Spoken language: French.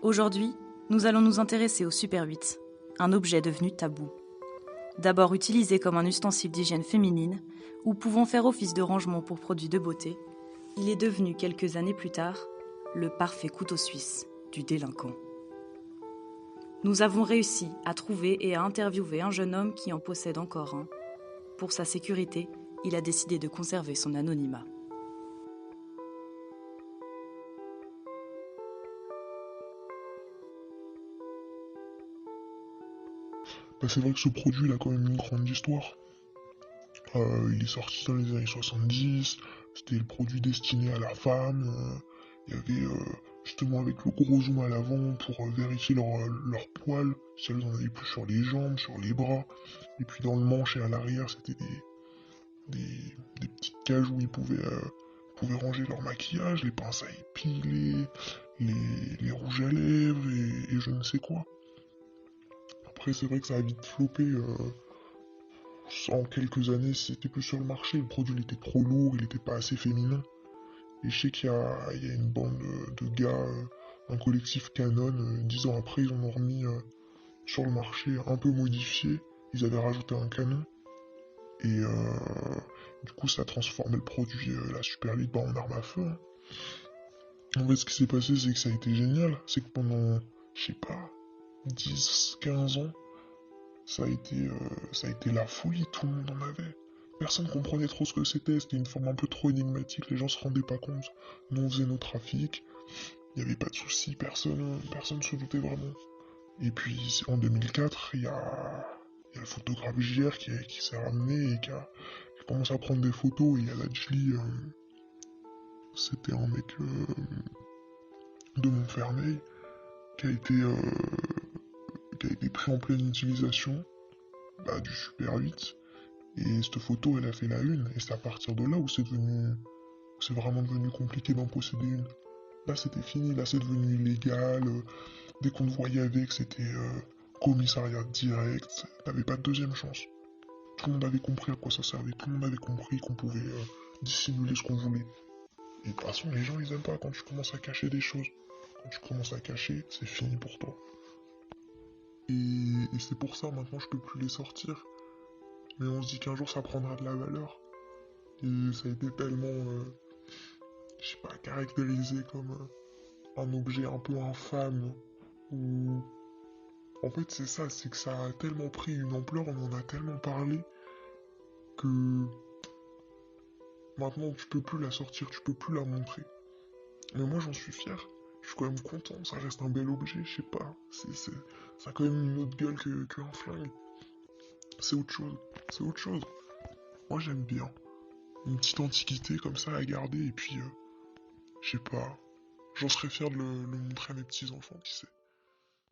Aujourd'hui, nous allons nous intéresser au Super 8, un objet devenu tabou. D'abord utilisé comme un ustensile d'hygiène féminine, ou pouvant faire office de rangement pour produits de beauté, il est devenu quelques années plus tard le parfait couteau suisse du délinquant. Nous avons réussi à trouver et à interviewer un jeune homme qui en possède encore un. Pour sa sécurité, il a décidé de conserver son anonymat. C'est vrai que ce produit il a quand même une grande histoire. Il est sorti dans les années 70, c'était le produit destiné à la femme. Il y avait justement avec le gros zoom à l'avant pour vérifier leur poils, si elles en avaient plus sur les jambes, sur les bras. Et puis dans le manche et à l'arrière, c'était des petites cages où ils pouvaient ranger leur maquillage, les pinces à épiler, les rouges à lèvres et je ne sais quoi. Après, c'est vrai que ça a vite floppé. En quelques années, c'était plus sur le marché. Le produit il était trop lourd, il n'était pas assez féminin. Et je sais qu'il y a une bande de gars, un collectif Canon, 10 ans après, ils en ont remis sur le marché un peu modifié. Ils avaient rajouté un canon. Et du coup, ça a transformé le produit, la Super 8, en arme à feu. Hein. En fait, ce qui s'est passé, c'est que ça a été génial. C'est que pendant, je sais pas, 10, 15 ans, ça a été la folie, tout le monde en avait. Personne comprenait trop ce que c'était une forme un peu trop énigmatique, les gens se rendaient pas compte. Nous on faisait nos trafics, il n'y avait pas de soucis, personne se doutait vraiment. Et puis en 2004, il y a le photographe JR qui s'est ramené et qui a commencé à prendre des photos. Et il y a Lajli, c'était un mec de Montfermeil, qui a été, euh, qui a été pris en pleine utilisation du Super 8. Et cette photo, elle a fait la une. Et c'est à partir de là où c'est vraiment devenu compliqué d'en posséder une. Là, c'était fini. Là, c'est devenu illégal. Dès qu'on te voyait avec, c'était commissariat direct. T'avais pas de deuxième chance. Tout le monde avait compris à quoi ça servait. Tout le monde avait compris qu'on pouvait dissimuler ce qu'on voulait. Et de toute façon, les gens, ils aiment pas quand tu commences à cacher des choses. Quand tu commences à cacher, c'est fini pour toi. Et c'est pour ça, maintenant, je peux plus les sortir. Mais on se dit qu'un jour, ça prendra de la valeur. Et ça a été tellement, je sais pas, caractérisé comme un objet un peu infâme. Ou en fait, c'est ça, c'est que ça a tellement pris une ampleur, on en a tellement parlé que maintenant tu peux plus la sortir, tu peux plus la montrer. Mais moi j'en suis fier, je suis quand même content, ça reste un bel objet, je sais pas. Ça a quand même une autre gueule qu'un flingue. C'est autre chose, c'est autre chose. Moi j'aime bien. Une petite antiquité comme ça à garder et puis, je sais pas, j'en serais fier de le montrer à mes petits enfants, qui sait.